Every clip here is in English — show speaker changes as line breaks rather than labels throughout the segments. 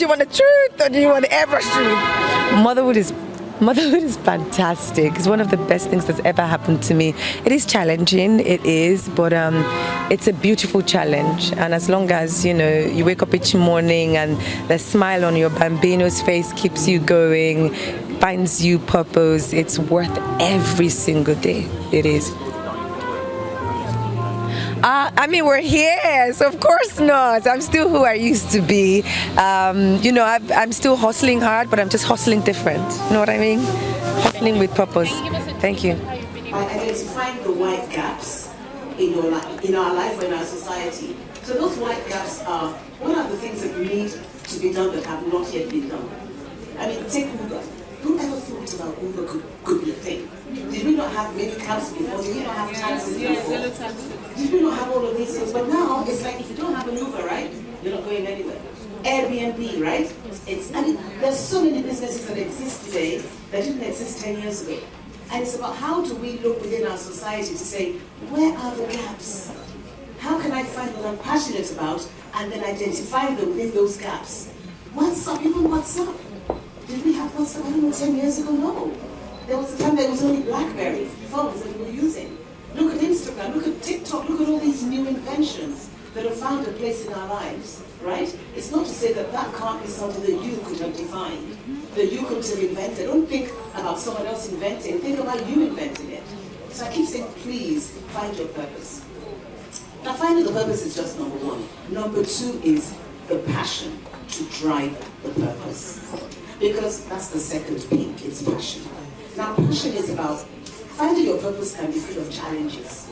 you want the truth or do you want the ever truth? Motherhood is fantastic. It's one of the best things that's ever happened to me. It is challenging, it is, but it's a beautiful challenge. And as long as, you wake up each morning and the smile on your bambino's face keeps you going, finds you purpose, it's worth every single day. It is. We're here, so of course not. I'm still who I used to be. I'm still hustling hard, but I'm just hustling different. You know what I mean? Hustling with purpose. Thank you.
By identifying the white gaps in your life, in our life, or in our society. So those white gaps are, what are the things that need to be done that have not yet been done? Take Uber. Who ever thought about Uber could be a thing? Did we not have many cabs before? Did we not have taxis before? Did we not have all of these things? But now it's like if you don't have an Uber, right? You're not going anywhere. Airbnb, right? There's so many businesses that exist today that didn't exist 10 years ago. And it's about how do we look within our society to say, where are the gaps? How can I find what I'm passionate about and then identify them within those gaps? What's up? Even what's up? Did we have WhatsApp, 10 years ago? No. There was a time there was only BlackBerry phones that we were using. Look at Instagram, look at TikTok, look at all these new inventions that have found a place in our lives, right? It's not to say that that can't be something that you could have defined, that you could have invented. Don't think about someone else inventing, think about you inventing it. So I keep saying, please, find your purpose. Now, finding the purpose is just number one. Number two is the passion to drive the purpose. Because that's the second P, it's passion. Now, passion is about finding your purpose can be full of challenges.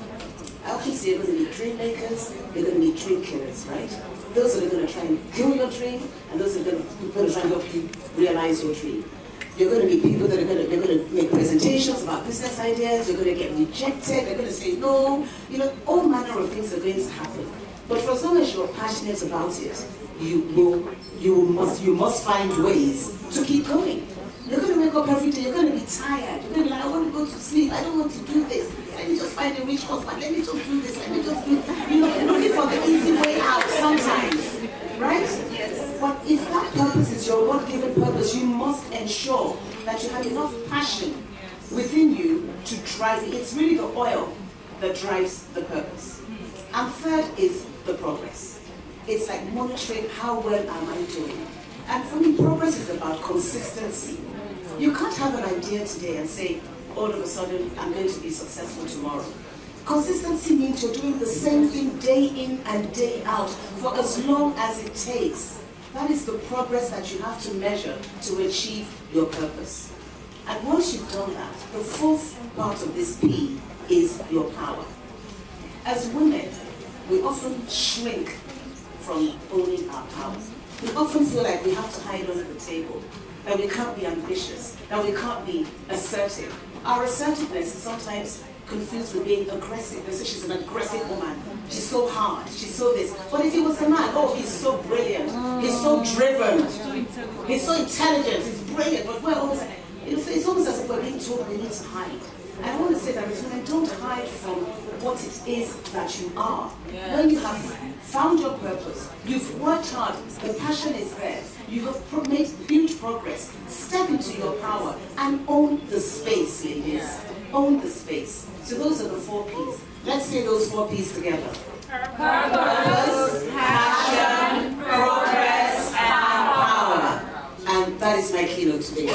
I often say you're going to meet dream makers, you're going to meet dream killers, right? Those that are going to try and kill your dream, and those that are going to try and help you realize your dream. You're going to meet people that are going to make presentations about business ideas, you're going to get rejected, they're going to say no, all manner of things are going to happen. But for as long as you're passionate about it, you must find ways to keep going. You're going to wake up every day, you're going to be tired, you're going to be like, I want to go to sleep, I don't want to do this, let me just find a rich husband, let me just do this, let me just do, you're looking for the easy way out sometimes, right? Yes. But if that purpose is your God-given purpose, you must ensure that you have enough passion within you to drive it. It's really the oil that drives the purpose. And third is the progress. It's like monitoring how well am I doing. And for me, progress is about consistency. You can't have an idea today and say, all of a sudden, I'm going to be successful tomorrow. Consistency means you're doing the same thing day in and day out for as long as it takes. That is the progress that you have to measure to achieve your purpose. And once you've done that, the fourth part of this P is your power. As women, we often shrink from owning our power. We often feel like we have to hide under the table, that we can't be ambitious, that we can't be assertive. Our assertiveness is sometimes confused with being aggressive. They say she's an aggressive woman. She's so hard, she's so this. But if he was a man, oh, he's so brilliant, he's so driven, he's so intelligent, he's brilliant, but we're always, it's almost as if we're being told we need to hide. And I want to say that as women, don't hide from what it is that you are. Yeah. When you have found your purpose, you've worked hard, the passion is there, you have made huge progress, step into your power and own the space, ladies. Yeah. Own the space. So those are the 4 P's. Let's say those 4 P's together. Purpose, passion, progress, and power. And that is my keynote today.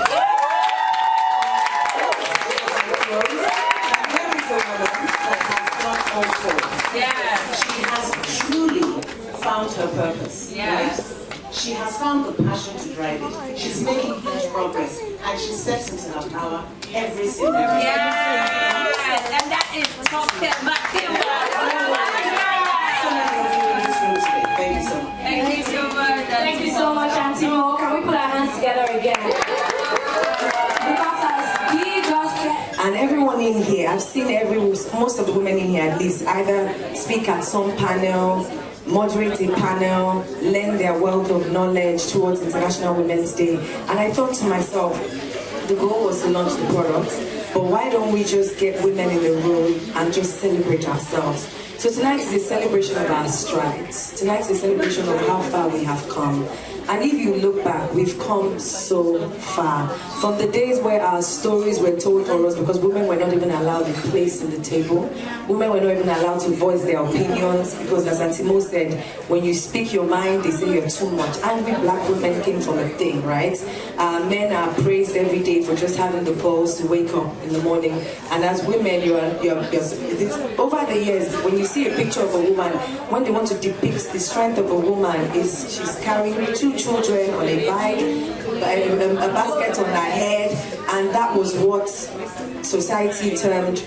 She has truly found her purpose. Yes. Right? She has found the passion to drive it. She's making huge progress, and she steps into her power every single day.
Yes, and that is Toke Makinwa.
Thank you so much.
Thank you so much.
Thank you so much, Auntie Mo. Can we put our hands together again?
And everyone in here, I've seen most of the women in here at least either speak at some panel, moderate a panel, lend their wealth of knowledge towards International Women's Day. And I thought to myself, the goal was to launch the product, but why don't we just get women in the room and just celebrate ourselves? So tonight is a celebration of our strides. Tonight is a celebration of how far we have come.
And if you look back, we've come so far. From the days where our stories were told for us because women were not even allowed a place in the table. Women were not even allowed to voice their opinions because, as Auntie Mo said, when you speak your mind, they say you're too much. Angry black women came from a thing, right? Men are praised every day for just having the balls to wake up in the morning. And as women, you're over the years, when you see a picture of a woman, when they want to depict the strength of a woman, is she's carrying 2 children on a bike, a basket on her head, and that was what society termed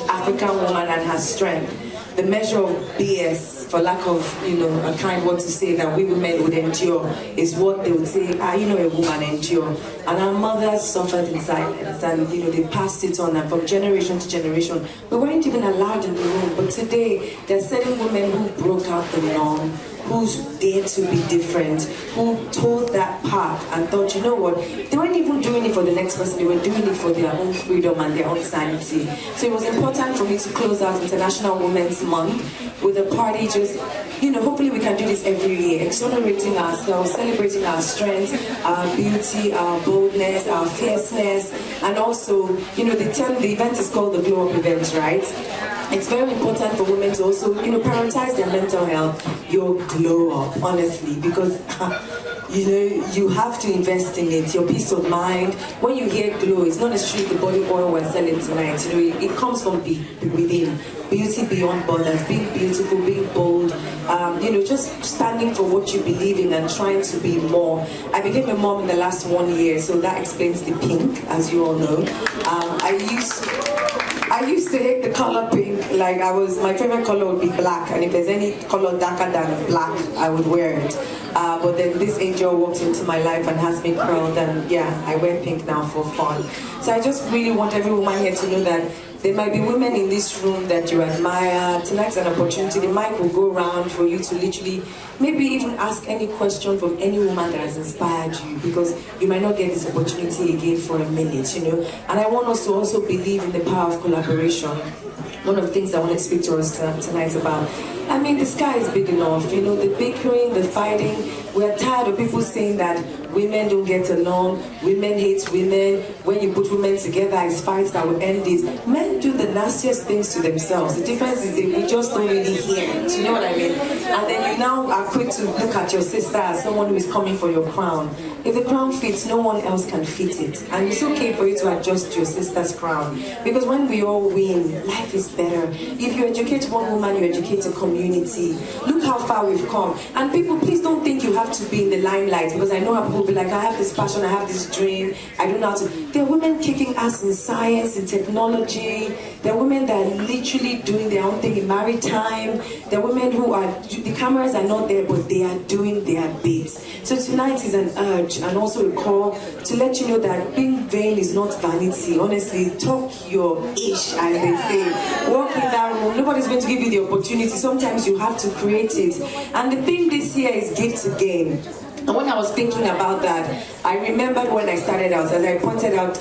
African woman and her strength. The measure of BS, for lack of a kind word to say, that we women would endure is what they would say, a woman endure. And our mothers suffered in silence, and they passed it on, and from generation to generation. We weren't even allowed in the room, but today there are certain women who broke out the norm, who dared to be different, who told that part and thought, you know what, they weren't even doing it for the next person, they were doing it for their own freedom and their own sanity. So it was important for me to close out International Women's Month with a party just, hopefully we can do this every year, exonerating ourselves, celebrating our strength, our beauty, our boldness, our fierceness, and also, the event is called the Glow Up event, right? It's very important for women to also, prioritize their mental health, your glow up, honestly, because, you have to invest in it, your peace of mind. When you hear glow, it's not necessarily the body oil we're selling tonight, it comes from within. Beauty beyond borders, being beautiful, being bold, just standing for what you believe in and trying to be more. I became a mom in the last 1 year, so that explains the pink, as you all know. I used to hate the color pink. My favorite color would be black, and if there's any color darker than black, I would wear it. But then this angel walked into my life and has me curled, and I wear pink now for fun. So I just really want every woman here to know that there might be women in this room that you admire. Tonight's an opportunity. The mic will go around for you to literally maybe even ask any question from any woman that has inspired you, because you might not get this opportunity again for a minute, And I want us to also believe in the power of collaboration. One of the things I want to speak to us tonight about. The sky is big enough. The bickering, the fighting. We're tired of people saying that women don't get along, women hate women. When you put women together, it's fights that will end this. Men do the nastiest things to themselves. The difference is that we just don't really hear it. You know what I mean? And then you now are quick to look at your sister as someone who is coming for your crown. If the crown fits, no one else can fit it. And it's okay for you to adjust your sister's crown. Because when we all win, life is better. If you educate one woman, you educate a community. Look how far we've come. And people, please don't think you have to be in the limelight, because I know how people will be like, I have this passion, I have this dream, I don't know how to. There are women kicking ass in science, in technology. There are women that are literally doing their own thing in maritime. There are women who are, the cameras are not there, but they are doing their bits. So tonight is an urge and also a call to let you know that being vain is not vanity. Honestly, talk your ish, as they say. Walk in that room. Nobody's going to give you the opportunity. Sometimes you have to create it. And the thing this year is give to gain. And when I was thinking about that, I remembered when I started out, as I pointed out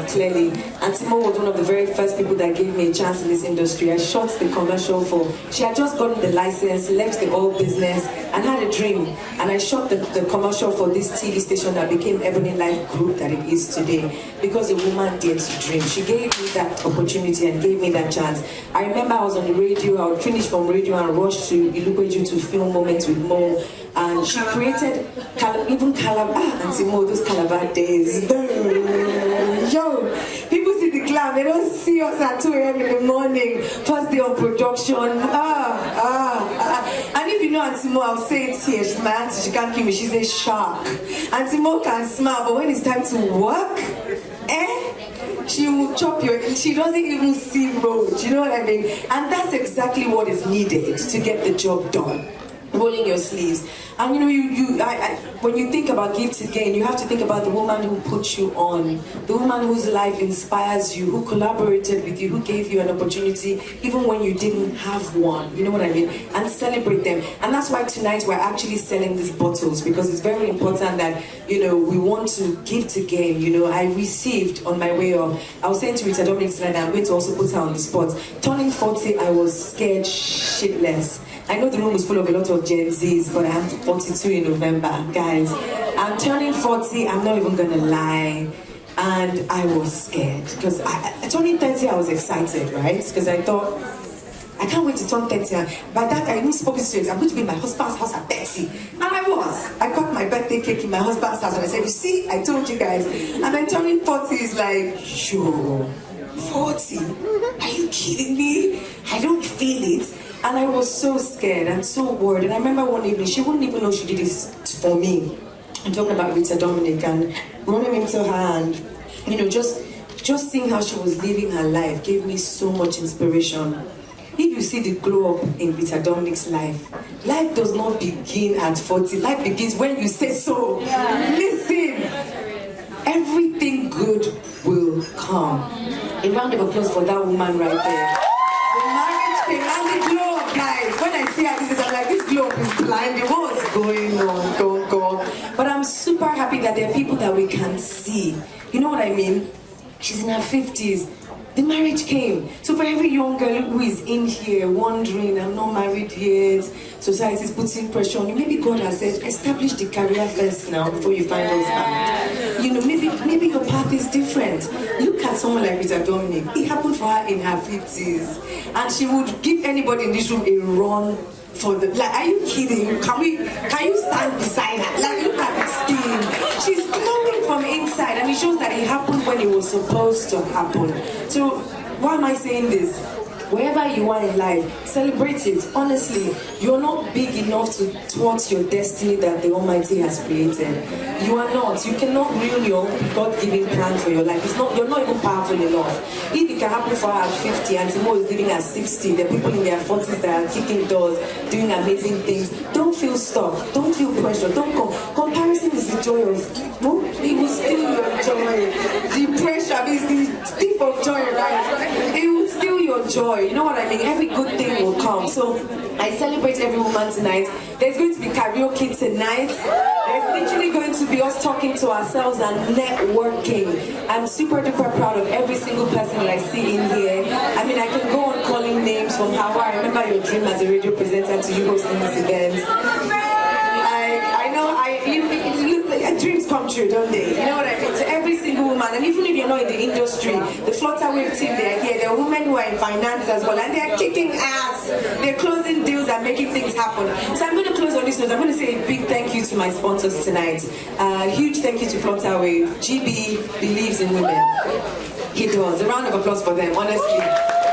clearly, Auntie Mo was one of the very first people that gave me a chance in this industry. I shot the commercial for, she had just gotten the license, left the old business, and had a dream. And I shot the commercial for this TV station that became Ebony Life Group that it is today, because a woman dared to dream. She gave me that opportunity and gave me that chance. I remember I was on the radio, I would finish from radio and rush to Ilupeju to film Moments with Mo. And she created even Calabar, Auntie Mo, those Calabar days. Yo, people see the clown, they don't see us at 2 a.m. in the morning, first day of production. And if you know Auntie Mo, I'll say it here, she's my auntie, she can't kill me, she's a shark. Auntie Mo can smile, but when it's time to work, she will chop she doesn't even see road, you know what I mean? And that's exactly what is needed to get the job done. Rolling your sleeves. And when you think about Give to Gain, you have to think about the woman who put you on, the woman whose life inspires you, who collaborated with you, who gave you an opportunity even when you didn't have one, you know what I mean? And celebrate them. And that's why tonight we're actually selling these bottles, because it's very important that, we want to give to gain. I received on my way up, I was saying to Rita Dominic tonight, I'm going to also put her on the spot. Turning 40, I was scared shitless. I know the room is full of a lot of Gen Zs, but I'm 42 in November, guys. I'm turning 40, I'm not even gonna lie. And I was scared because turning 30, I was excited, right? Because I thought, I can't wait to turn 30. By that, I knew spoken straight. I'm going to be in my husband's house at 30. And I was. I got my birthday cake in my husband's house and I said, you see, I told you guys. And then turning 40 is like, yo, 40? Are you kidding me? I don't feel it. And I was so scared and so worried. And I remember one evening, she wouldn't even know she did this for me. I'm talking about Rita Dominic and running into her and, you know, just seeing how she was living her life gave me so much inspiration. If you see the glow up in Rita Dominic's life, life does not begin at 40. Life begins when you say so. Yeah. Listen, everything good will come. A round of applause for that woman right there. The marriage thing and the glow up, guys. When I see her, I'm like, this glow up is blind. What's going on? Go. But I'm super happy that there are people that we can see. You know what I mean? She's in her 50s. The marriage came. So for every young girl who is in here wondering, I'm not married yet, society is putting pressure on you, maybe God has said, establish the career first now before you find husband. You know, maybe your path is different. Look at someone like Rita Dominic. It happened for her in her 50s. And she would give anybody in this room a run for the, like, are you kidding? Can you stand beside her? Like, look at her skin. She's glowing from inside, and it shows that it happened when it was supposed to happen. So, why am I saying this? Wherever you are in life, celebrate it. Honestly, you're not big enough to thwart your destiny that the Almighty has created. You are not. You cannot ruin your God-given plan for your life. You're not even powerful enough. If it can happen for her at 50 and Timo is living at 60, there are people in their 40s that are kicking doors, doing amazing things. Don't feel stuck. Don't feel pressure. Don't comparison is the joy of, no? It will steal your joy. The pressure is the thief of joy, right? It will steal your joy. You know what I mean? Every good thing will come. So I celebrate every woman tonight. There's going to be karaoke tonight. There's literally going to be us talking to ourselves and networking. I'm super duper proud of every single person that I see in here. I mean, I can go on calling names from how I remember your dream as a radio presenter to you hosting this event. I know dreams come true, don't they? You know what I mean? To every single woman, and even if you're not in the industry, the Flutterwave team, they are here. There are women who are in finance as well, and they are kicking ass. They're closing deals and making things happen. So I'm going to close on this note. I'm going to say a big thank you to my sponsors tonight. Huge thank you to Flutterwave. GB believes in women. He does. A round of applause for them, honestly.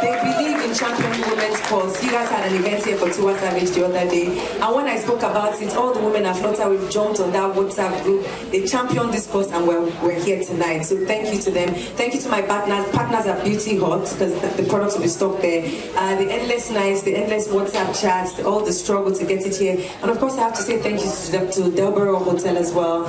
They believe in championing women's cause. You guys had an event here for Tiwa Savage the other day. And when I spoke about it, all the women at Flutterwave jumped on that WhatsApp group. They championed this cause and we're here tonight. So thank you to them. Thank you to my partners at Beauty Hut, because the products will be stocked there. The endless nights, the endless WhatsApp chats, all the struggle to get it here. And of course, I have to say thank you to Delborough Hotel as well.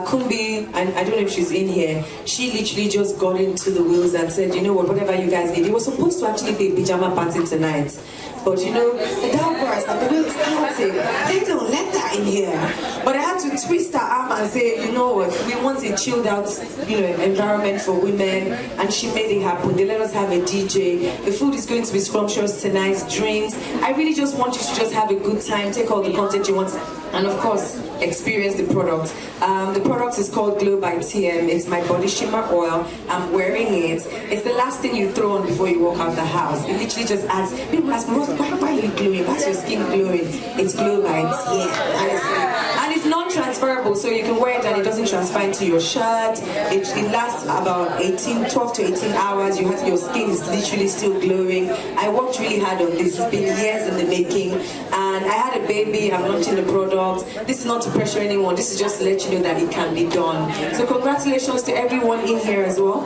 Kumbi, and I don't know if she's in here, she literally just got into the wheels and said, you know what, whatever you guys need. It was supposed to actually be a pajama party tonight. But you know, the downburst and the wheels counting, they don't let that in here. But I had to twist her arm and say, you know what, we want a chilled out, you know, environment for women, and she made it happen. They let us have a DJ. The food is going to be scrumptious tonight, drinks. I really just want you to just have a good time, take all the content you want, and of course, experience the product. The product is called Glow by TM. It's my body shimmer oil. I'm wearing it. It's the last thing you throw on before you walk out the house. It literally just adds, people ask me, why are you glowing? Why's your skin glowing? It's Glow by TM, honestly. And it's non-transferable, so you can wear it and it doesn't transfer into your shirt. It lasts about 12 to 18 hours. Your skin is literally still glowing. I worked really hard on this. It's been years in the making. And I had a baby. I'm launching the product. This is not to pressure anyone. This is just to let you know that it can be done. So congratulations to everyone in here as well.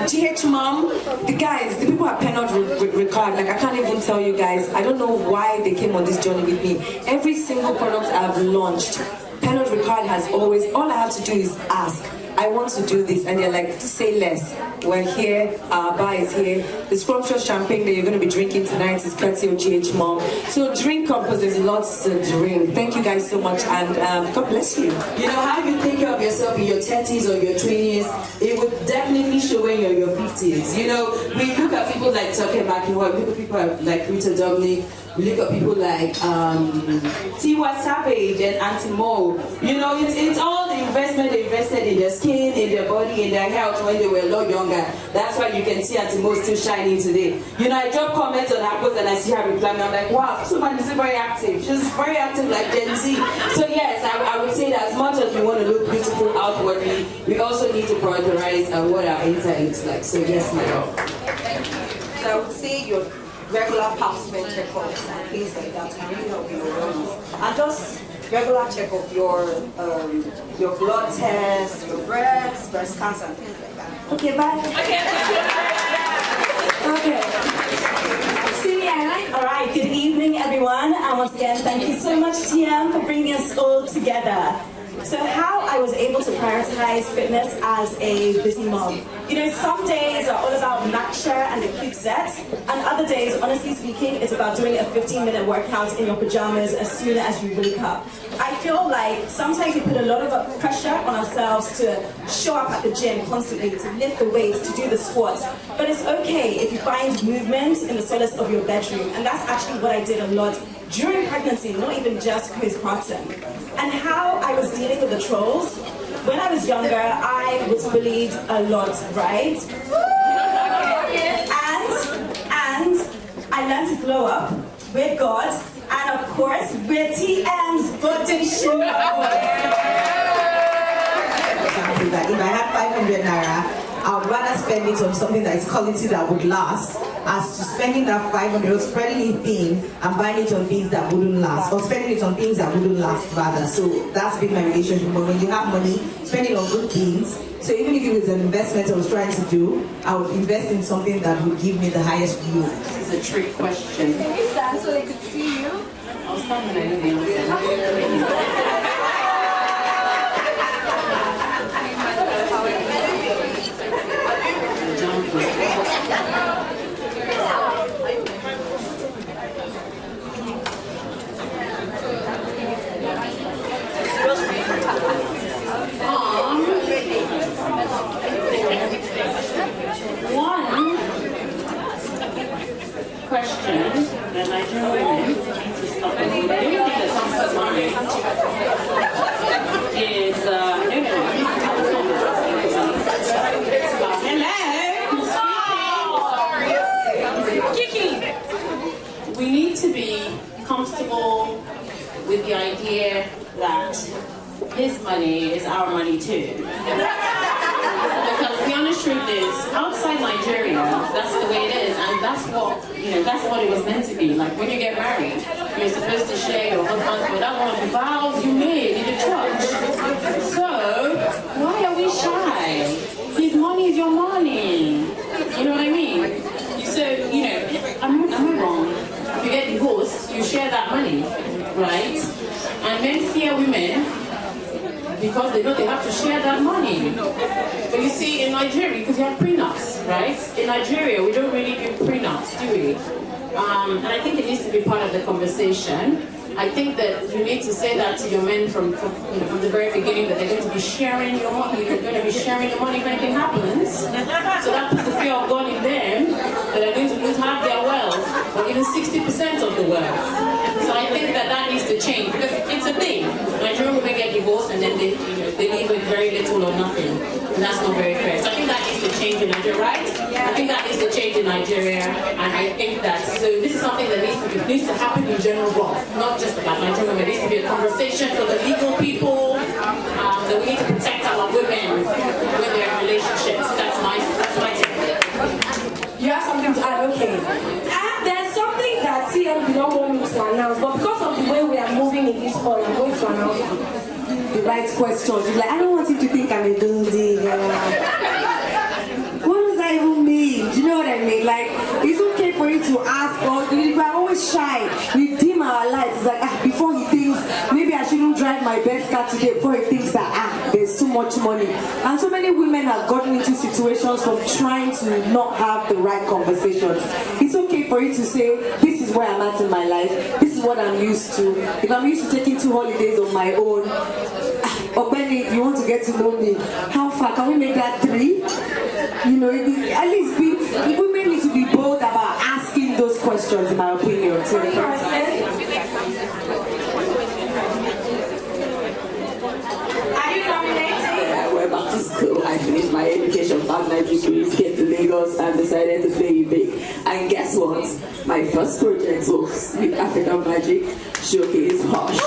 GH Mom, the guys, the people at Penod Ricard, like I can't even tell you guys, I don't know why they came on this journey with me. Every single product I've launched, Penod Ricard has always, all I have to do is ask, I want to do this, and they're like, say less. We're here, our bar is here. The scrumptious champagne that you're going to be drinking tonight is courtesy of GH Mom. So drink up, because there's lots to drink. Thank you guys so much, and God bless you.
You know, how you take care of yourself in your 30s or your 20s, it would definitely show when you're in your 50s. You know, we look at people like Toke Makinwa, we look at people like Rita Dominic, We look at people like Tiwa Savage and Auntie Mo. You know, it's all the investment they invested in their skin, in their body, in their health when they were a lot younger. That's why you can see Auntie Mo still shining today. You know, I drop comments on her post and I see her replying. I'm like, wow, this woman is very active. She's very active like Gen Z. So yes, I would say that as much as we want to look beautiful outwardly, we also need to prioritize what our inside looks like. So yes, my love.
So I would say your regular pap smear checkups and things like that can really help you with wellness. And just regular checkup, your blood tests, your breast cancer and things like that.
Okay, bye. Okay. See, all right, good evening, everyone. And once again, thank you so much, TM, for bringing us all together. So how I was able to prioritize fitness as a busy mom. You know, some days are all about lecture and the cute sets, and other days, honestly speaking, it's about doing a 15-minute workout in your pajamas as soon as you wake up. I feel like sometimes we put a lot of pressure on ourselves to show up at the gym constantly, to lift the weights, to do the squats. But it's okay if you find movement in the solace of your bedroom, and that's actually what I did a lot during pregnancy, not even just postpartum. And how I was dealing with the trolls. When I was younger, I was bullied a lot, right? And I learned to glow up with God, and of course, with TM's body show.
If I had 500 naira, I would rather spend it on something that is quality that would last, as to spending that 500, spreading it thin and buying it on things that wouldn't last, or spending it on things that wouldn't last rather. So that's been my relationship. But when you have money, spend it on good things. So even if it was an investment I was trying to do, I would invest in something that would give me the highest yield.
This is a trick question.
Can you stand so they could see you?
I was talking and I didn't answer.
One question that Nigerian women need to stop doing. The only thing that comes to mind is hello. Kiki. We need to be comfortable with the idea that his money is our money too. Because the honest truth is, outside Nigeria, that's the way it is, and that's what it was meant to be. Like when you get married, you're supposed to share your husband, but that one of the vows you made in the church. So why are we shy? His money is your money. You know what I mean? So am I wrong? If you get divorced, you share that money, right? And men fear women because they know they have to share that money. But you see, in Nigeria, because you have prenups, right? In Nigeria, we don't really do prenups, do we? And I think it needs to be part of the conversation. I think that you need to say that to your men from the very beginning, that they're going to be sharing your money. They're going to be sharing your money if anything happens. So that puts the fear of God in them, that they're going to lose half their wealth, or even 60% of the wealth. So I think that needs to change, because it's a thing. Nigerian women get divorced and then they leave with very little or nothing. And that's not very fair. So I think that needs to change in Nigeria, right? I think that needs to change in Nigeria, and I think that, so this is something that needs to happen in general, not just about Nigerian women. There needs to be a conversation for the legal people, that we need to protect our women when they're in relationships. That's my take.
You have something to add, okay. And there's something that TM did not want me to announce, but because of the way we are moving in this hall, I'm going to announce the right questions. Like, I don't want you to think I'm a dundee. What does that even mean? Do you know what I mean? Like, it's okay for you to ask, or we are always shy. We dim our lights. It's like, before he thinks, maybe I shouldn't drive my best car today, before he thinks that, there's too much money. And so many women have gotten into situations from trying to not have the right conversations. It's okay for you to say, this is where I'm at in my life. This is what I'm used to. If I'm used to taking 2 holidays on my own, or Benny, you want to get to know me, how far? Can we make that 3? You know, at least women need to be bold about asking those questions, in my opinion. So are you nominating?
I went back to school. I finished my education, back my degrees, came to Lagos, and decided to play it big. And guess what? My first project was with African Magic Showcase Hush.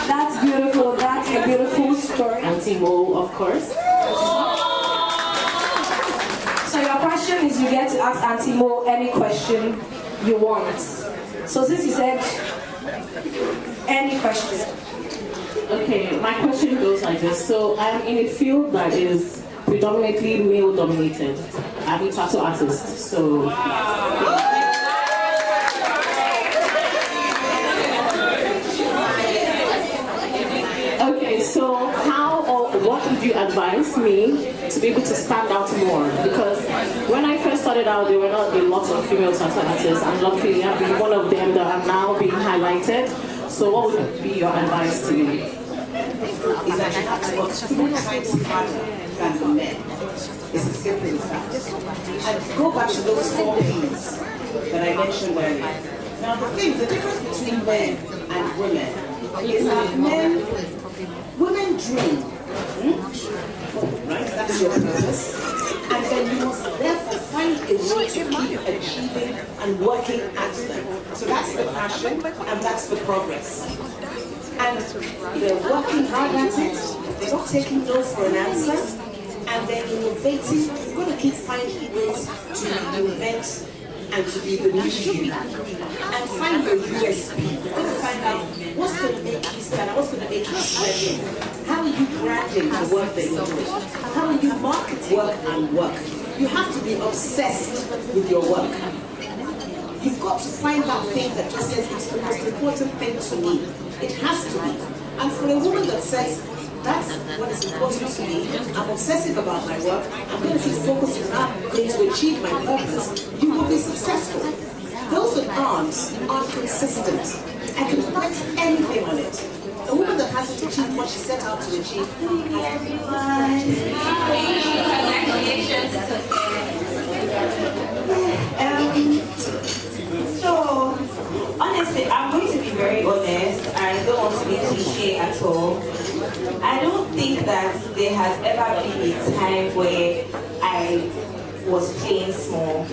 That's beautiful. That's a beautiful story.
Auntie Mo, of course.
So your question is, you get to ask Auntie Mo any question you want. So since you said any question.
Okay, my question goes like this. So I'm in a field that is predominantly male dominated. I'm a tattoo artist, so okay, so how or what would you advise me to be able to stand out more? Because when I first started out, there were not a lot of female tattoo artists, and luckily I've been one of them that are now being highlighted. So what would be your advice to me?
Is that you have to work 2 times harder than the men. It's as simple as that. And go back to those 4 P's that I mentioned earlier. Now the difference between men and women is that women dream. Right? That's your purpose. And then you must therefore find a way to keep achieving and working at them. So that's the passion and that's the progress. And they're working hard at it, they're not taking no for an answer, and they're innovating. You've got to keep finding ways to invent and to be the new you. And find your USP. You've got to find out what's going to make you stand out, what's going to make you stand. How are you branding the work that you're doing? How are you market work and work? You have to be obsessed with your work. You've got to find that thing that just says it's the most important thing to me. It has to be. And for a woman that says, that's what is important to me, I'm obsessive about my work, I'm going to keep focusing on going to achieve my purpose, you will be successful. Those that aren't consistent. I can put anything on it. A woman that hasn't achieved what she set out to achieve.
So, honestly, I'm going to be very honest. I don't want to be cliche at all. I don't think that there has ever been a time where I was playing small.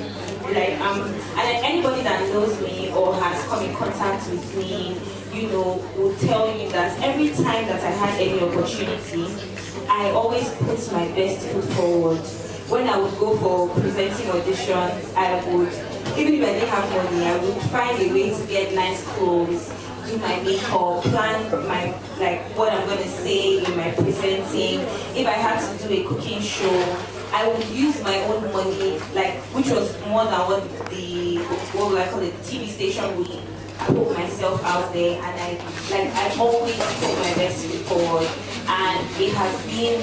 Like, and anybody that knows me or has come in contact with me, you know, will tell you that every time that I had any opportunity, I always put my best foot forward. When I would go for presenting auditions, I would, even if I didn't have money, I would find a way to get nice clothes, do my makeup, plan my, like, what I'm going to say in my presenting. If I had to do a cooking show, I would use my own money, like, which was more than what what I call it, the TV station would put myself out there, and I always put my best foot forward, and it has been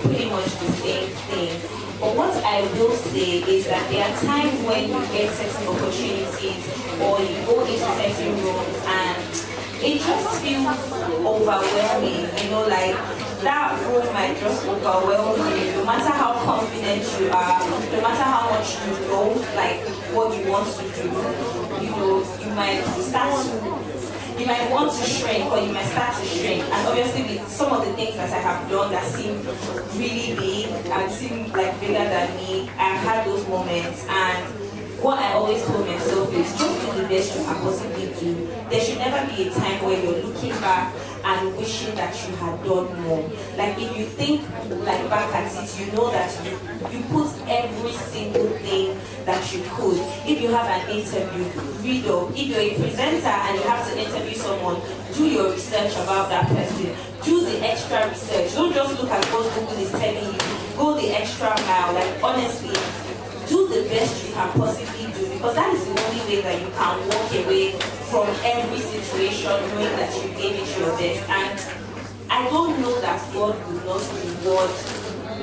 pretty much the same thing. But what I will say is that there are times when you get certain opportunities or you go into certain rooms and it just feels overwhelming, you know, like that room might just overwhelm you, no matter how confident you are, no matter how much you know, like what you want to do, you know, you might want to shrink or you might start to shrink. And obviously with some of the things that I have done that seem really big and seem like bigger than me, I've had those moments, and what I always told myself is just do the best you can possibly do. There should never be a time where you're looking back and wishing that you had done more. Like if you think like back at it, you know that you put every single thing that you could. If you have an interview, read up. If you're a presenter and you have to interview someone, do your research about that person. Do the extra research. Don't just look at what Google is telling you. Go the extra mile. Like honestly, do the best you can possibly do, because that is the only way that you can walk away from every situation knowing that you gave it your best. And I don't know that God will not reward,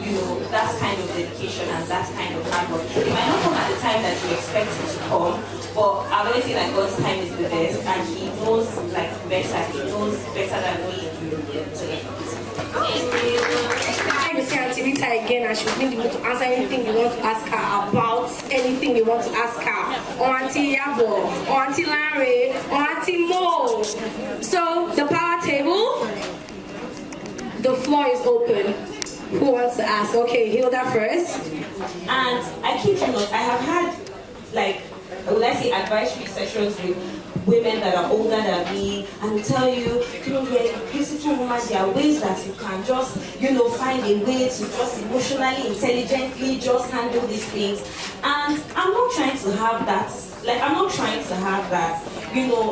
you know, that kind of dedication and that kind of hard work. It might not come at the time that you expect it to come, but I've always seen that God's time is the best, and He knows like better. He knows better than we do. So, yeah.
we see Auntie Rita again and she'll be able to answer anything you want to ask her about anything you want to ask her. Or Auntie Yabo, or Auntie Larry, or Auntie Mo. So the power table, the floor is open. Who wants to ask? Okay, Hilda first.
And I keep you notes. I have had, like, let's say advisory sessions with women that are older than me and will tell you, you're a beautiful woman, there are ways that you can just, find a way to just emotionally, intelligently just handle these things. And I'm not trying to have that,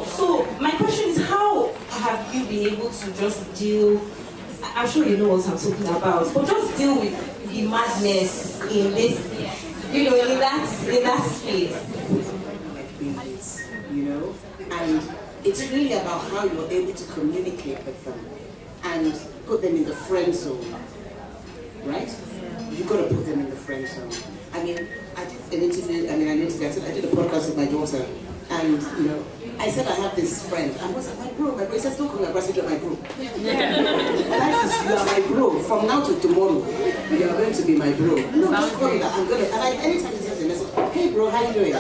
So my question is, how have you been able to just deal, I'm sure you know what I'm talking about, but just deal with the madness in this, in that space.
And it's really about how you're able to communicate with them and put them in the friend zone, right? You've got to put them in the friend zone. I mean, I did an interview, I did a podcast with my daughter, and, I said I have this friend, and I was like, my bro, he says, don't call me a brother, you're my bro. That is, you are my bro. From now to tomorrow, you are going to be my bro. No, don't call me that, I'm going to, and anytime he sends a message, hey bro, how you doing?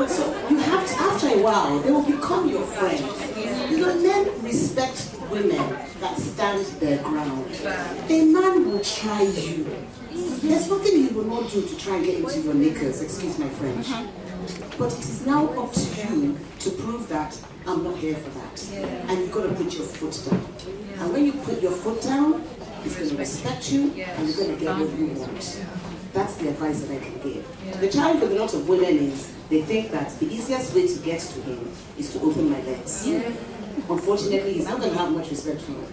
So you have to, after a while, they will become your friend. Men respect women that stand their ground. A man will try you. There's nothing he will not do to try and get into your knickers, excuse my French. But it is now up to you to prove that I'm not here for that. And you've got to put your foot down. And when you put your foot down, he's going to respect you and you're going to get what you want. That's the advice that I can give. The challenge with a lot of women is they think that the easiest way to get to him is to open my legs. Unfortunately, he's not going to have much respect for me.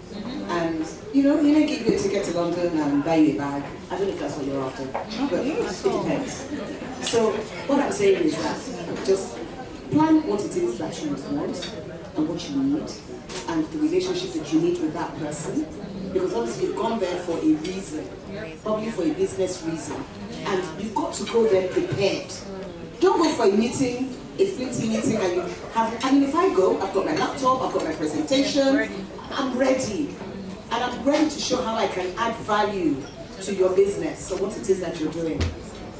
And, he may give you a ticket to London and buy you a bag. I don't know if that's what you're after, but it depends. So, what I'm saying is that just plan what it is that you want and what you need and the relationship that you need with that person. Because obviously you've gone there for a reason, probably for a business reason. And you've got to go there prepared. Don't go for a meeting, a flimsy meeting, and you have, if I go, I've got my laptop, I've got my presentation, I'm ready. And I'm ready to show how I can add value to your business, so what it is that you're doing.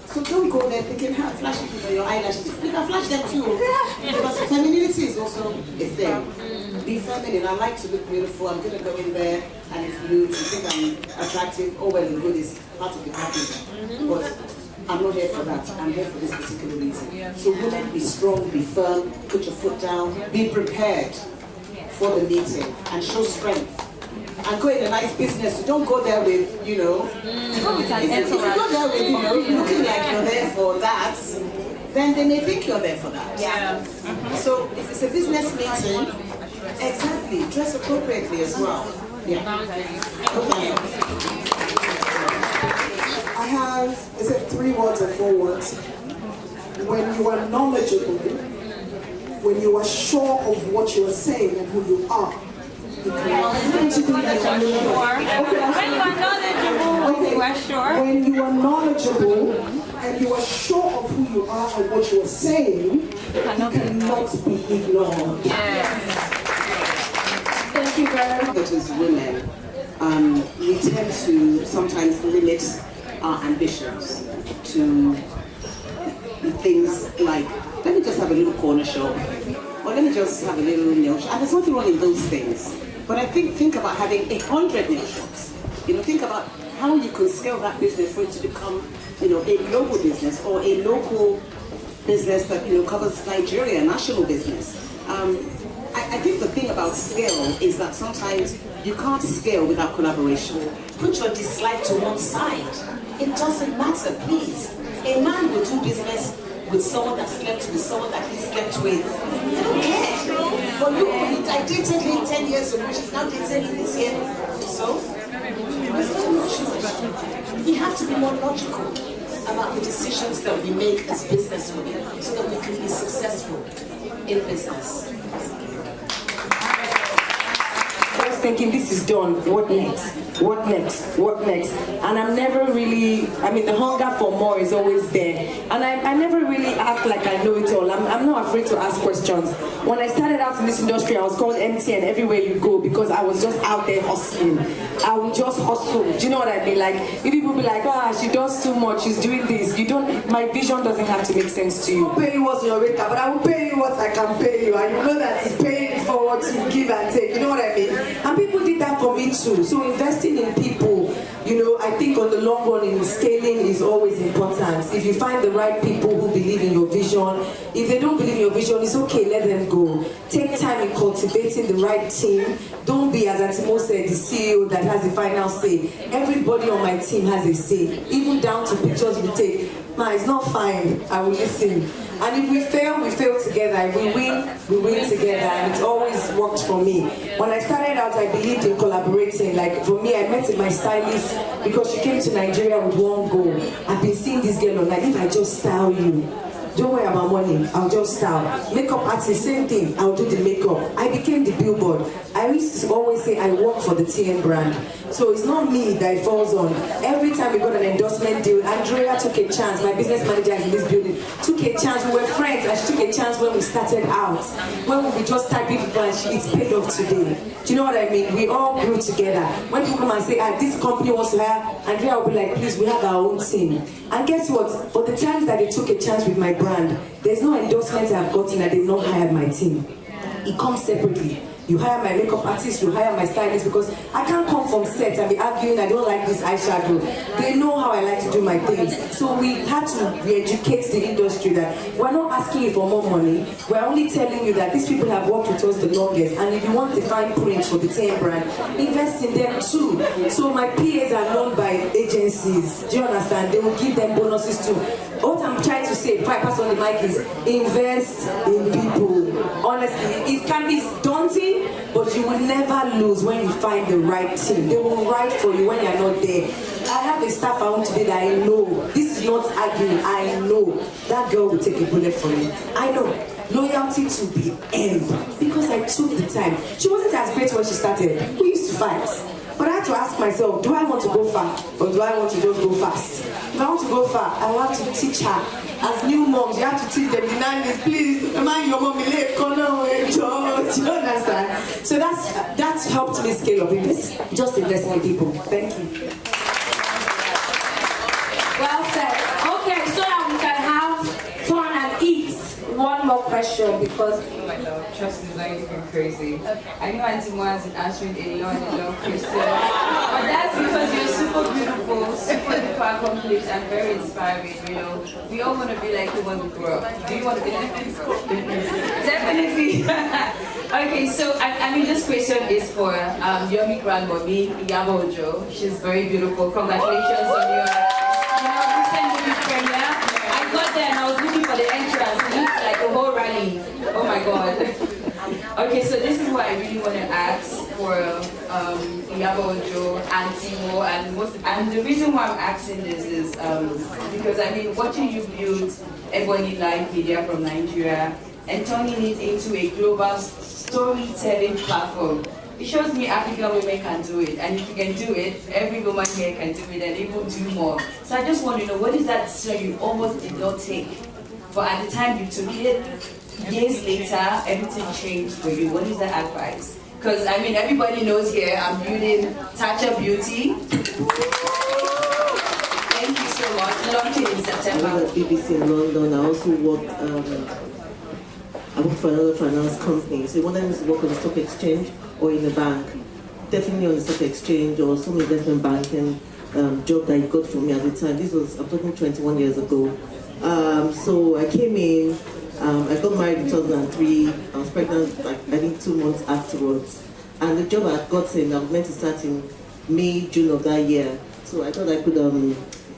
So don't go there thinking, flashing people your eyelashes. You can flash them too. Because femininity is also a thing. Be feminine. I like to look beautiful. I'm going to go in there, and if you think I'm attractive, oh well and good is part of the package. But I'm not here for that. I'm here for this particular reason. So women, be strong, be firm, put your foot down, be prepared for the meeting, and show strength. And go in a nice business. So don't go there with, if you go there with, looking like you're there for that, then they may think you're there for that. So if it's a business meeting, exactly, dress appropriately as well. Okay.
I have, is it 3 words or 4 words? When you are knowledgeable, when you are sure of what you are saying and who you are, when you are knowledgeable and you are sure of who you are and what you are saying, you cannot be ignored.
Thank you very much. That as women, we tend to sometimes limit our ambitions to things like, let me just have a little corner shop, or let me just have a little nail shop. And there's nothing wrong in those things. But I think about having 100 nail shops. Think about how you can scale that business for it to become, a global business or a local business that, covers Nigeria, national business. I think the thing about scale is that sometimes you can't scale without collaboration. Put your dislike to one side. It doesn't matter, please. A man will do business with someone that slept with someone that he slept with. They don't care. But look, I dated him 10 years ago, she's now dating him this year. So, we have to be more logical about the decisions that we make as business women so that we can be successful in business.
thinking, this is done, what next? What next? What next? And I'm never really, the hunger for more is always there. And I never really act like I know it all. I'm not afraid to ask questions. When I started out in this industry, I was called MTN everywhere you go because I was just out there hustling. I would just hustle. Do you know what I mean? Like, if people be like, she does too much, she's doing this. My vision doesn't have to make sense to you.
I'll pay you what's your rate, but I will pay you what I can pay you. And you know that it's paying for what you give and take. You know what I mean? And people did that for me too. So investing in people, I think on the long run in scaling is always important. If you find the right people who believe in your vision, if they don't believe in your vision, it's okay, let them go. Take time in cultivating the right team. Don't be, as Antimo said, the CEO that has the final say. Everybody on my team has a say, even down to pictures we take. It's not fine, I will listen. And if we fail together. If we win together. And it's always worked for me. When I started out, I believed in collaborating. Like for me, I met my stylist because she came to Nigeria with one goal. I've been seeing this girl online. If I just style you, don't worry about money, I'll just style. Makeup artist, same thing, I'll do the makeup. I became the billboard. I used to always say I work for the TN brand. So it's not me that it falls on. Every time we got an endorsement deal, Andrea took a chance, my business manager is in this building, took a chance. We were friends and she took a chance when we started out. When we just typing people and it's paid off today. Do you know what I mean? We all grew together. When people come and say, this company wants to hire, Andrea will be like, please, we have our own team. And guess what? For the times that they took a chance with my brand, there's no endorsements I've gotten that they've not hired my team. It comes separately. You hire my makeup artist, you hire my stylist, because I can't come from set and be arguing, I don't like this eyeshadow. They know how I like to do my things. So we had to re-educate the industry that we're not asking you for more money, we're only telling you that these people have worked with us the longest, and if you want the fine print for the TN brand, invest in them too. So my PAs are known by agencies, do you understand? They will give them bonuses too. What I'm trying to say, before I pass on the mic, is invest in people. Honestly, it can be daunting, but you will never lose when you find the right team. They will write for you when you're not there. I have a staff around today that I know. This is not arguing. I know that girl will take a bullet for me. I know. Loyalty to the end. Because I took the time. She wasn't as great when she started. We used to fight. But I had to ask myself, do I want to go far or do I want to just go fast? If I want to go far, I want to teach her. As new moms, you have to teach them the nannies, please, mind your mommy late, corner away, do you understand? So that's helped me scale up. Just invest in people. Thank you.
Well said. Okay, so that we can have fun and eat. One more question because
oh my love, trust me, like you're crazy. I know Auntie Mo has been answering a lot questions, but that's because you're super beautiful, super duper accomplished, and very inspiring. We all want to be like you when we grow up. Do you want to be like you? Definitely. Okay, so this question is for Yomi grandmommy Iyabo Ojo. She's very beautiful. Congratulations on your recent movie premiere. I got there and I was looking for the entrance. It looks like a whole rally. Oh my god. Okay, so this is what I really want to ask for Iyabo Ojo, Auntie Mo, and the reason why I'm asking this is because watching you build Ebony Live Media from Nigeria and turning it into a global storytelling platform. It shows me African women can do it, and if you can do it, every woman here can do it, and even do more. So I just want to know, what is that decision you almost did not take, but at the time you took it, years later, everything changed for you? What is that advice? Because everybody knows here, I'm building Thatcher Beauty. Thank you so much. Launching in September.
I was at BBC in London. I also worked. I worked for another finance company. So one of them is to work on the stock exchange or in a bank. Definitely on the stock exchange or some investment banking job that he got for me at the time. This was, I'm talking 21 years ago. So I came in, I got married in 2003. I was pregnant, I think 2 months afterwards. And the job I got in, I was meant to start in May, June of that year. So I thought I could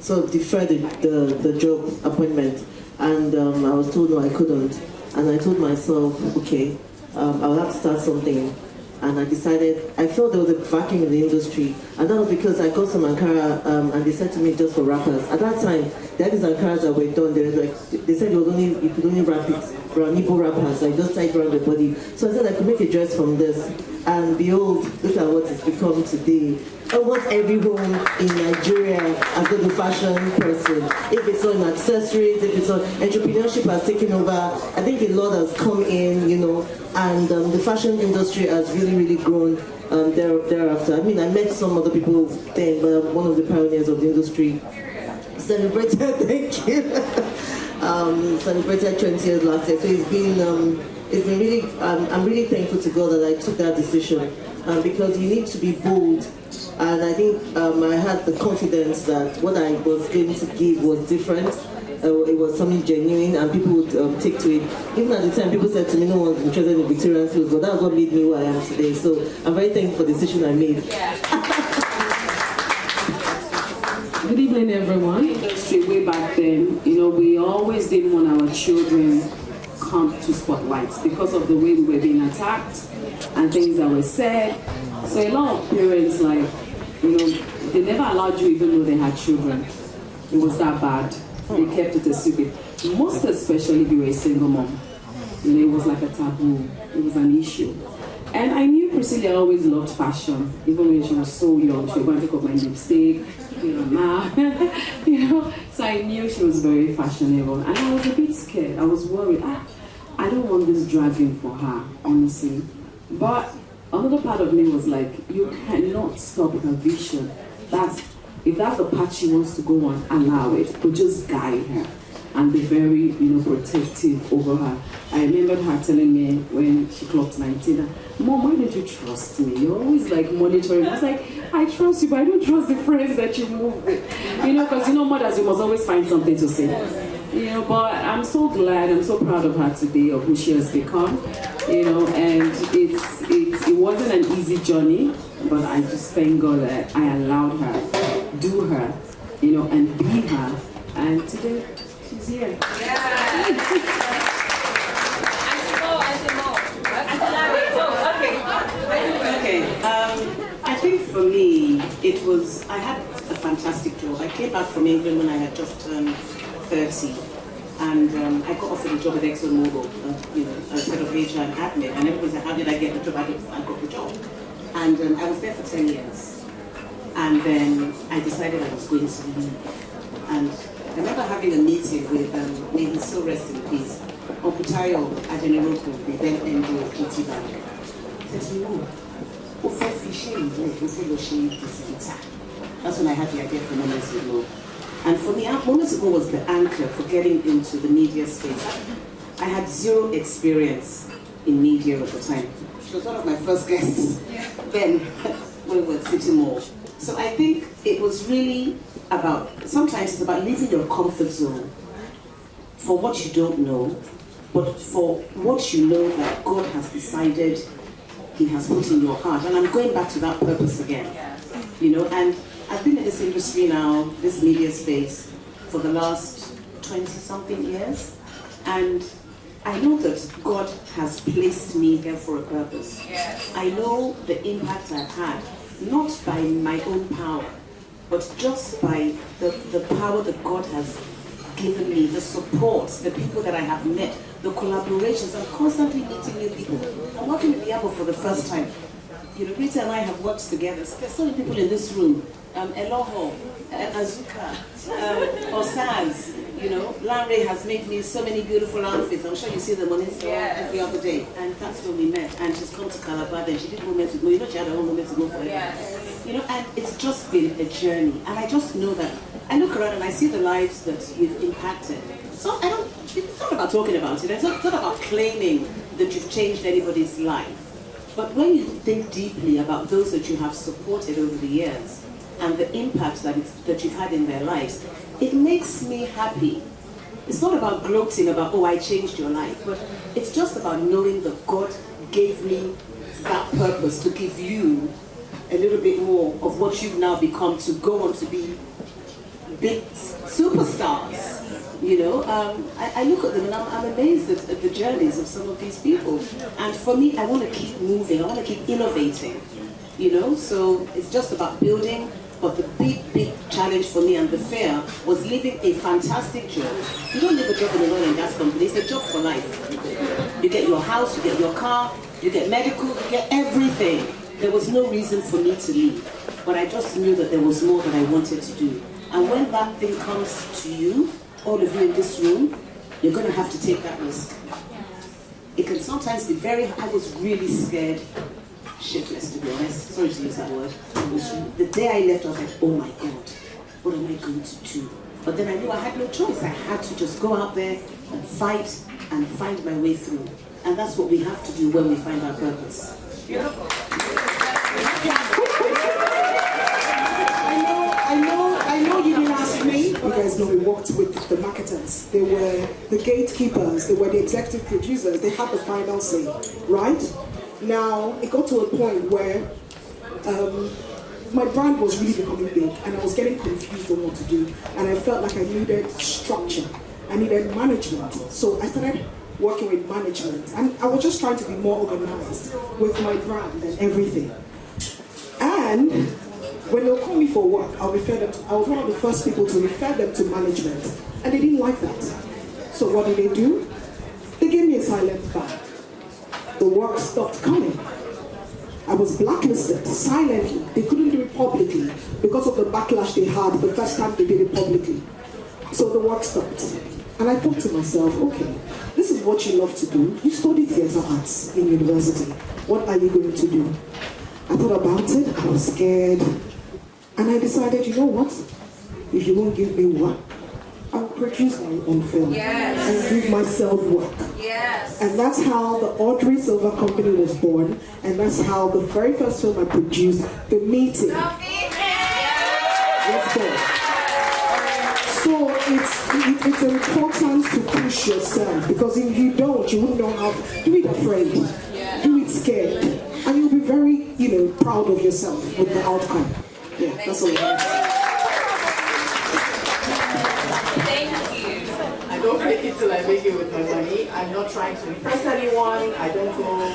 sort of defer the job appointment. And I was told no, I couldn't. And I told myself, okay, I'll have to start something. And I decided, I felt there was a vacuum in the industry. And that was because I got some Ankara and they said to me just for rappers. At that time, there were these Ankaras that were done. They said you could only wrap it around Igbo rappers. I just tied around the body. So I said I could make a dress from this. And behold, look at what it's become today. Almost every home in Nigeria has got a fashion person. If it's on accessories, if it's on entrepreneurship has taken over. I think a lot has come in, and the fashion industry has really, really grown thereafter. I mean, I met some other people then, but I'm one of the pioneers of the industry. Celebrated, thank you. Celebrated 20 years last year. So it's been really, I'm really thankful to God that I took that decision because you need to be bold. And I think I had the confidence that what I was going to give was different. It was something genuine and people would take to it. Even at the time, people said to me, no one's interested in Victorian clothes, but that's what made me who I am today. So I'm very thankful for the decision I made.
Good evening, everyone. Way back then, we always didn't want our children come to spotlights because of the way we were being attacked and things that were said. So a lot of parents, they never allowed you even know they had children. It was that bad. They kept it a secret. Most especially if you were a single mom. It was like a taboo. It was an issue. And I knew Priscilla always loved fashion, even when she was so young. She was going to take off my lipstick, now, So I knew she was very fashionable. And I was a bit scared. I was worried. I don't want this dragging for her, honestly. But another part of me was like, you cannot stop her vision. If that's the path she wants to go on, allow it, but just guide her and be very, protective over her. I remember her telling me when she clocked 19, Mom, why don't you trust me? You're always monitoring. I was like, I trust you, but I don't trust the friends that you move with. Because mothers, you must always find something to say. But I'm so glad, I'm so proud of her today, of who she has become. And it wasn't an easy journey, but I just thank God that I allowed her, do her, and be her. And today, she's here.
I think for me, I had a fantastic job. I came back from England when I had just turned 30. And I got offered a job at ExxonMobil, as head of HR and admin. And everybody said, how did I get the job? I got the job. And I was there for 10 years. And then I decided I was going to leave. And I remember having a meeting with, may he still rest in peace, Oputayo Adeniroko, the then MD of PT Bank. He said to me, that's when I had the idea for Moments with Law. And for me, Moments with Law was the anchor for getting into the media space. I had zero experience in media at the time. She was one of my first guests then when we were at City Mall. So I think it was really sometimes it's about leaving your comfort zone for what you don't know, but for what you know that God has decided He has put in your heart. And I'm going back to that purpose again. And I've been in this industry now, this media space, for the last 20-something years. And I know that God has placed me here for a purpose. I know the impact I've had, not by my own power, but just by the power that God has given me, the support, the people that I have met, the collaborations. I'm constantly meeting new people. I'm working with Diabo for the first time. Rita and I have worked together. There's so many people in this room. Eloho, Azuka, Osaz, Larry has made me so many beautiful outfits. I'm sure you see them on Instagram every other day. And that's when we met. And she's come to Calabar and she did Moments with Mo. She had her own Moments with Mo forever. And it's just been a journey. And I just know that I look around and I see the lives that you've impacted. So it's not about talking about it. It's not about claiming that you've changed anybody's life. But when you think deeply about those that you have supported over the years and the impact that you've had in their lives, it makes me happy. It's not about gloating about, I changed your life, but it's just about knowing that God gave me that purpose to give you a little bit more of what you've now become to go on to be big superstars. I look at them and I'm amazed at the journeys of some of these people. And for me, I want to keep moving. I want to keep innovating. So it's just about building. But the big challenge for me and the fear was leaving a fantastic job. You don't leave a job in an oil and gas company. It's a job for life. You get your house, you get your car, you get medical, you get everything. There was no reason for me to leave, but I just knew that there was more that I wanted to do. And when that thing comes to you, all of you in this room, you're going to have to take that risk. It can sometimes be I was really scared, shitless to be honest, sorry to use that word. The day I left, I was like, oh my God, what am I going to do? But then I knew I had no choice. I had to just go out there and fight and find my way through. And that's what we have to do when we find our purpose. Beautiful.
I know you didn't ask me. You guys know we worked with the marketers. They were the gatekeepers. They were the executive producers. They had the final say, right? Now, it got to a point where my brand was really becoming big and I was getting confused on what to do. And I felt like I needed structure. I needed management. So I started working with management. And I was just trying to be more organized with my brand and everything. And when they'll call me for work, I'll refer them to, I was one of the first people to refer them to management. And they didn't like that. So what did they do? They gave me a silent ban. The work stopped coming. I was blacklisted silently. They couldn't do it publicly because of the backlash they had the first time they did it publicly. So the work stopped. And I thought to myself, okay, this is what you love to do. You studied theater arts in university. What are you going to do? I thought about it. I was scared. And I decided, you know what? If you won't give me work, I'll produce my own film and give myself work.
Yes.
And that's how the Audrey Silver Company was born. And that's how the very first film I produced, The Meeting, was born. So it's important to push yourself, because if you don't, you wouldn't know how to do it afraid, do it scared, and you'll be very, proud of yourself with the outcome. Yeah, that's all I have.
I don't fake it till I make it with my money. I'm not trying to impress anyone. I don't go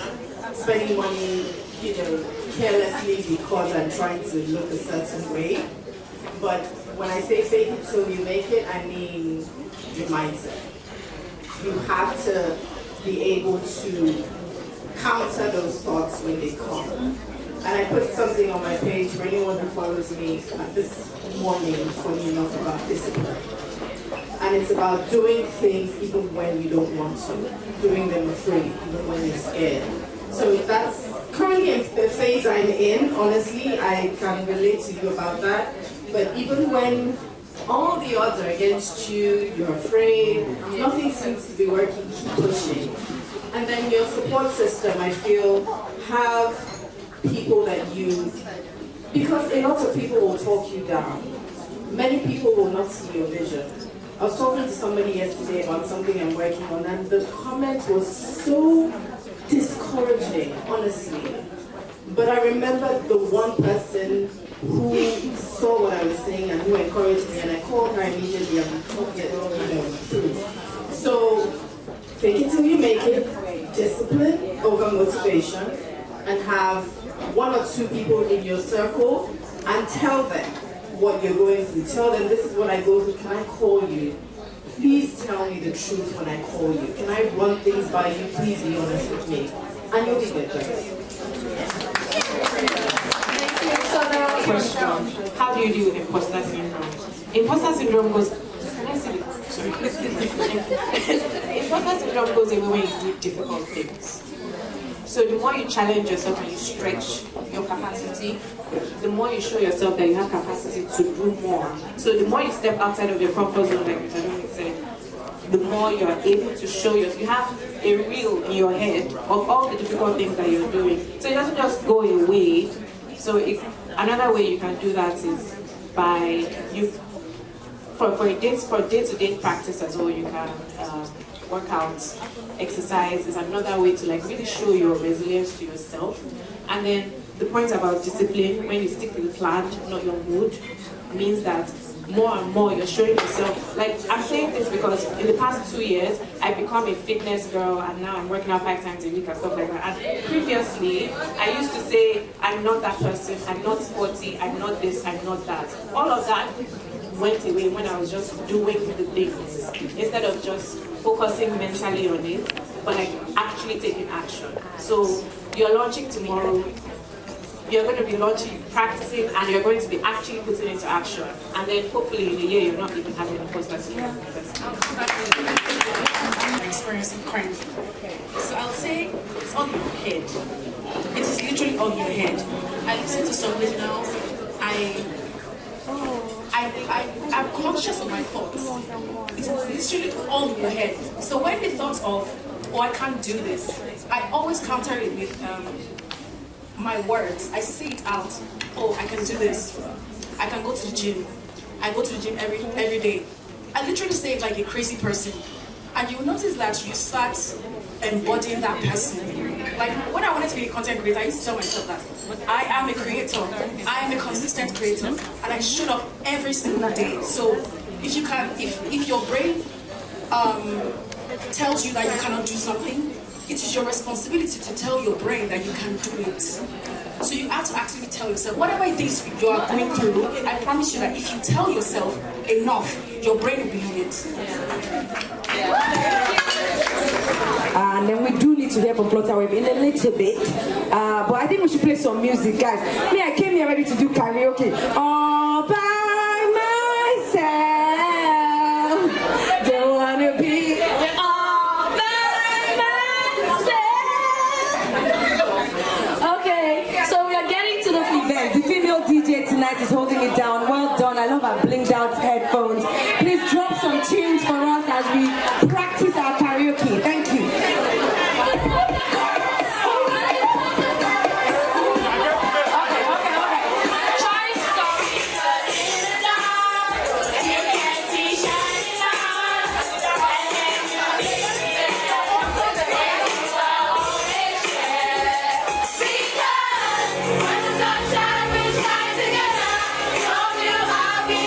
spending money, carelessly because I'm trying to look a certain way. But when I say fake it till you make it, I mean your mindset. You have to be able to counter those thoughts when they come. And I put something on my page for anyone who follows me this morning, funny enough, about discipline. And it's about doing things even when you don't want to, doing them afraid, even when you're scared. So that's currently the phase I'm in. Honestly, I can relate to you about that. But even when all the odds are against you, you're afraid, nothing seems to be working, keep pushing. And then your support system, I feel, have people that because a lot of people will talk you down. Many people will not see your vision. I was talking to somebody yesterday about something I'm working on, and the comment was so discouraging, honestly. But I remember the one person who saw what I was saying and who encouraged me, and I called her immediately and we talked it through. So, fake it till you make it, discipline over motivation, and have one or two people in your circle and tell them what you're going through. Tell them, this is what I go through, can I call you? Please tell me the truth when I call you. Can I run things by you? Please be honest with me. And you'll be good.
So the question, how do you deal with imposter syndrome? Imposter syndrome goes, imposter syndrome goes away when you do difficult things. So the more you challenge yourself and you stretch your capacity, the more you show yourself that you have capacity to do more. So the more you step outside of your comfort zone, like Mr. Dominic said, the more you are able to show yourself. You have a reel in your head of all the difficult things that you're doing. So it doesn't just go away. So another way you can do that is by for day-to-day practice as well. You can workouts, exercise is another way to really show your resilience to yourself. And then the point about discipline, when you stick to the plan, not your mood, means that more and more you're showing yourself. I'm saying this because in the past 2 years, I've become a fitness girl, and now I'm working out 5 times a week and stuff like that. And previously, I used to say, I'm not that person, I'm not sporty, I'm not this, I'm not that. All of that went away when I was just doing the things instead of just focusing mentally on it. but like actually taking action. So you're launching tomorrow. You're going to be launching, practicing, and you're going to be actually putting into action. And then hopefully in a year you're not even having a post-graduate university.
Experiencing crime. So I'll say it's on your head. It is literally on your head. I listen to some originals. I'm conscious of my thoughts. It's literally on your head. So when the thought of, oh, I can't do this, I always counter it with my words. I say it out. Oh, I can do this. I can go to the gym. I go to the gym every day. I literally say it like a crazy person. And you'll notice that you start embodying that person. Like when I wanted to be a content creator, I used to tell myself that I am a creator. I am a consistent creator, and I showed up every single day. So if you can, if your brain tells you that you cannot do something, it is your responsibility to tell your brain that you can do it. So you have to actively tell yourself, whatever it is you are going through, I promise you that if you tell yourself enough, your brain will believe it.
And then we do need to hear from Flutterwave in a little bit. But I think we should play some music, guys. Me, I came here ready to do karaoke. All by myself. Don't wanna be all by myself. Okay, so we are getting to the event. The female DJ tonight is holding it down. Well done. I love our blinged out headphones. Please drop some tunes for us as we practice our karaoke. Thank you.
When the sunshine will shine together, show you how we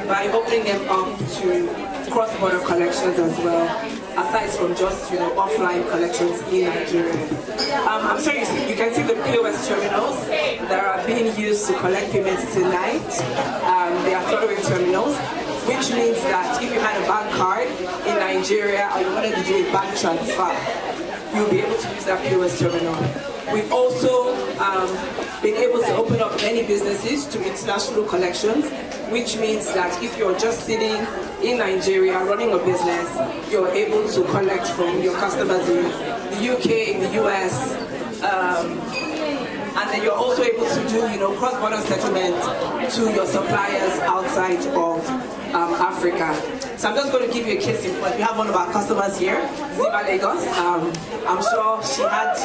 by opening them up to cross-border collections as well, aside from just offline collections in Nigeria. I'm sure you can see the POS terminals that are being used to collect payments tonight. They are Flutterwave terminals, which means that if you had a bank card in Nigeria or you wanted to do a bank transfer, you'll be able to use that POS terminal. We've also been able to open up many businesses to international collections, which means that if you're just sitting in Nigeria running a business, you're able to collect from your customers in the UK, in the US, and then you're also able to do cross-border settlement to your suppliers outside of Africa. So I'm just going to give you a case in point. We have one of our customers here, Ziva Lagos. I'm sure she had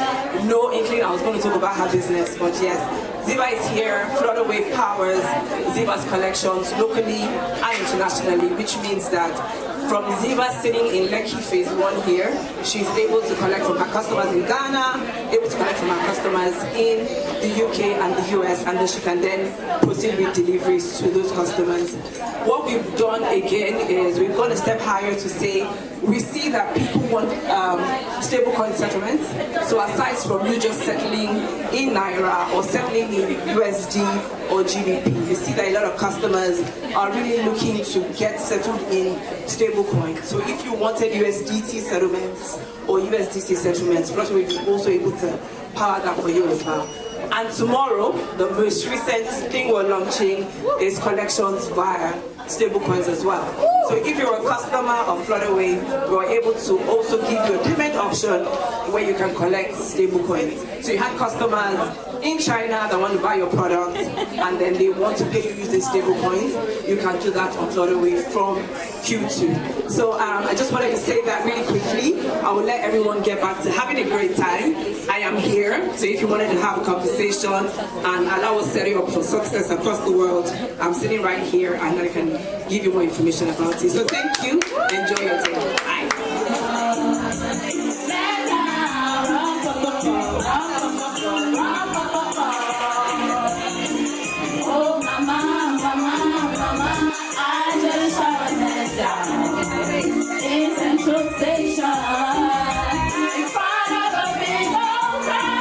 no inkling I was going to talk about her business, but yes, Ziva is here. Flutterwave powers Ziva's collections locally and internationally, which means that from Ziva sitting in Lekki Phase 1 here, she's able to collect from her customers in Ghana, able to collect from her customers in the UK and the US, and then she can then proceed with deliveries to those customers. What we've done again is we've gone a step higher to say we see that people want stablecoin settlements. So aside from you just settling in Naira or settling in USD or GBP, we see that a lot of customers are really looking to get settled in stablecoin. So if you wanted USDT settlements or USDC settlements, Flutterwave is also able to power that for you as well. And tomorrow, the most recent thing we're launching is collections via stablecoins as well. So if you're a customer of Flutterwave, we're able to also give you a payment option where you can collect stablecoins. So you have customers in China that want to buy your product and then they want to pay you using stablecoins, you can do that on Flutterwave from Q2. So I just wanted to say that really quickly. I will let everyone get back to having a great time. I am here, so if you wanted to have a conversation and allow us set you up for success across the world, I'm sitting right here and I can give you more information about it. So thank you. Enjoy your day. Bye.
Oh, mama, mama, mama, I just shot a man down in Central Station. In front of a big old crowd.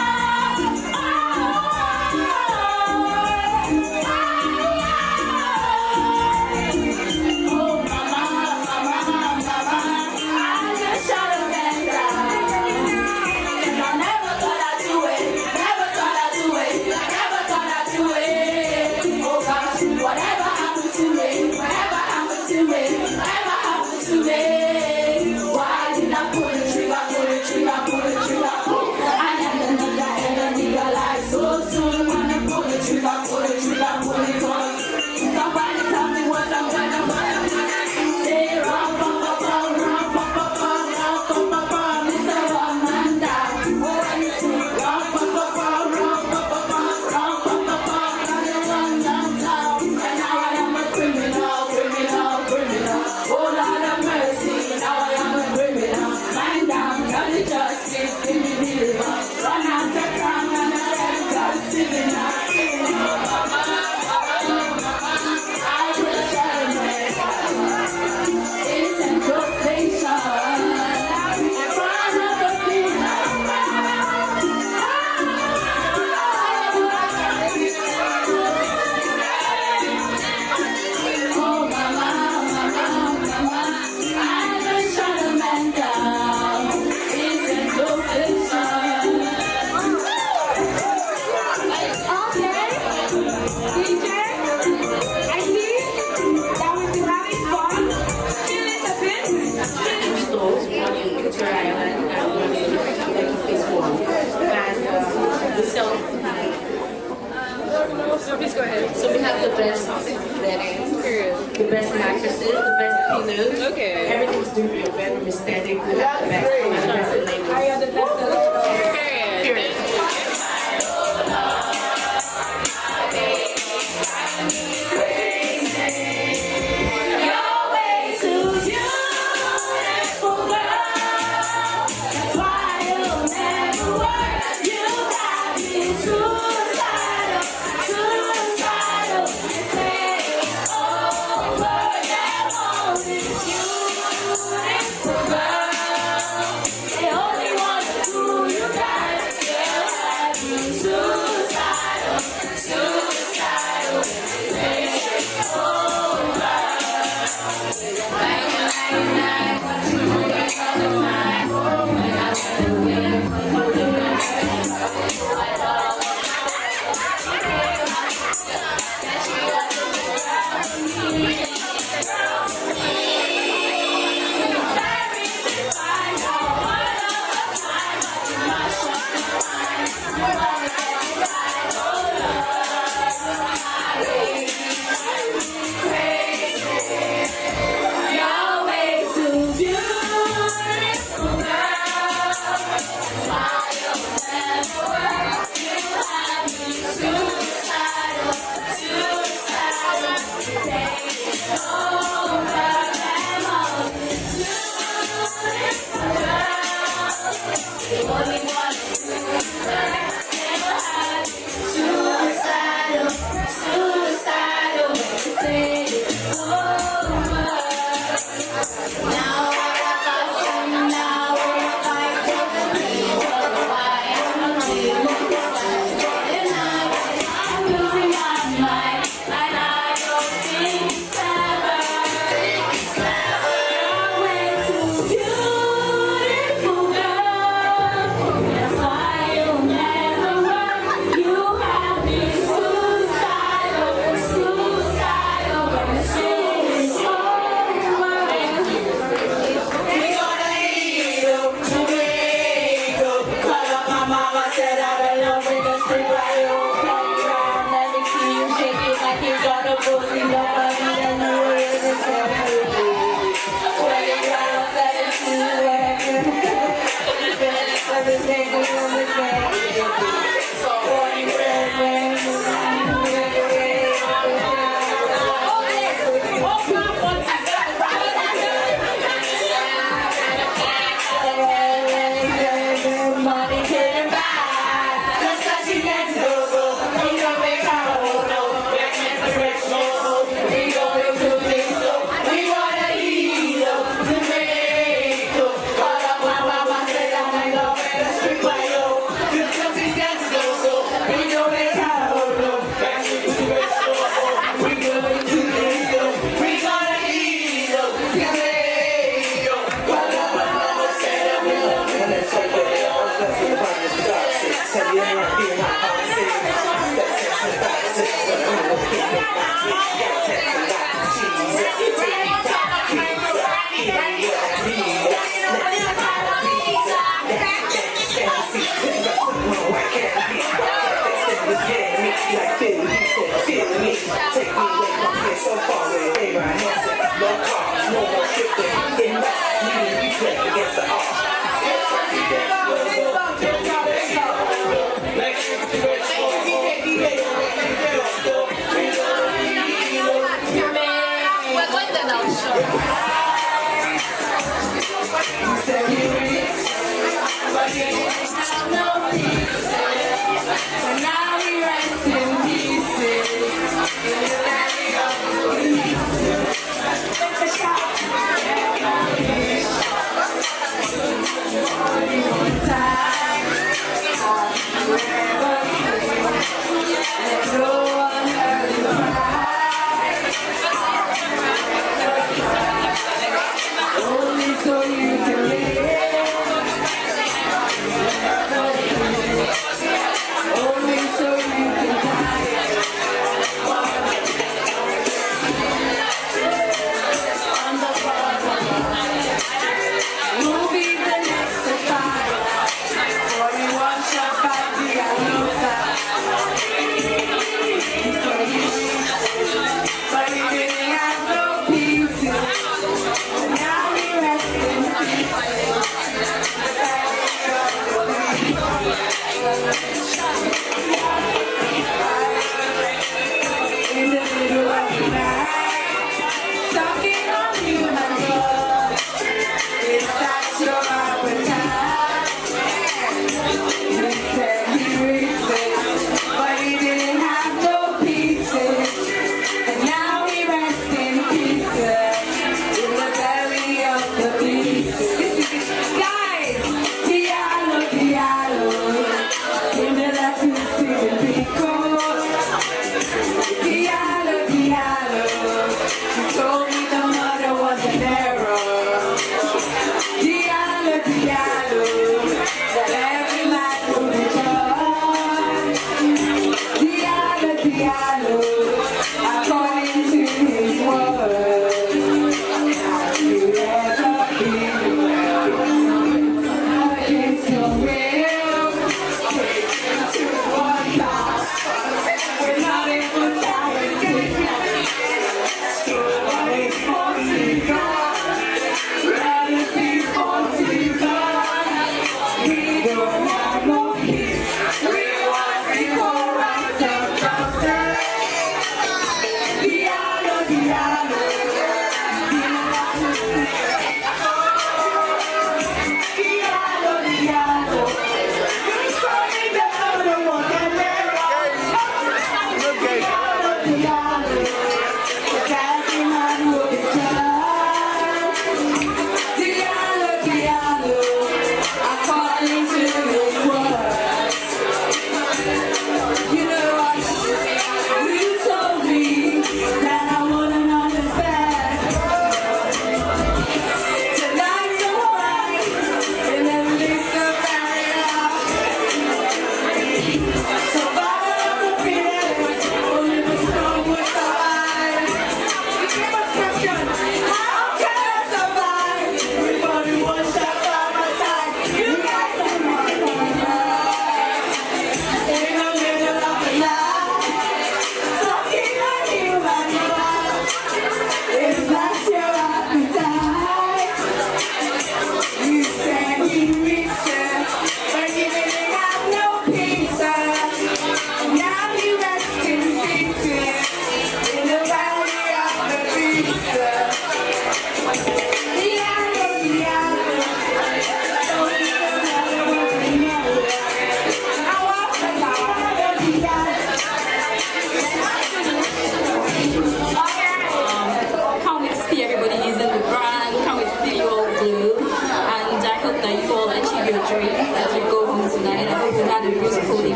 Oh, mama, mama, mama, I just shot a man down. And I never thought I'd do it, never thought I'd do it, never thought I'd do it. Oh gosh, whatever happened to me, whatever happened to me, whatever happened to me. Why did I pull the trigger, pull the trigger, pull the trigger? I never realized so soon when I pull the trigger, pull the trigger, pull it on. Somebody tell me what I'm gonna say. Rum, bum, bum, bum, rum, bum, bum, bum, rum, bum, bum, bum. Mr. Amanda, what are you saying? Rum, bum, bum, bum, rum, bum, bum, bum, rum, bum, bum, bum. I'm the one downtown, and now I am a criminal, criminal, criminal. Oh Lord have mercy, now I am a criminal. Man down, tell the justice, give me deliver. Run out of town and I am just sitting now. I will try to make it's a good station. In front of the people. Oh, mama, mama, mama, I just shot a man down. It's a good station. Okay, DJ, I see that we've been having fun. Feeling a bit.
Stores, one in Victoria Island and one in Lekki Phase 1. And we sell. Please go ahead. So we have the best bedding, the best mattresses, the best pillows. Okay. Everything's doing your bedroom aesthetic. We have the best and the best labels. I am the best. Period.
Your way too beautiful, girl. That's why you'll never work. You got me suicidal, suicidal. Say, oh.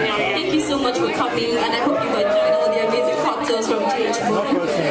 Thank you so much for coming, and I hope you've enjoyed all the amazing cocktails from JH.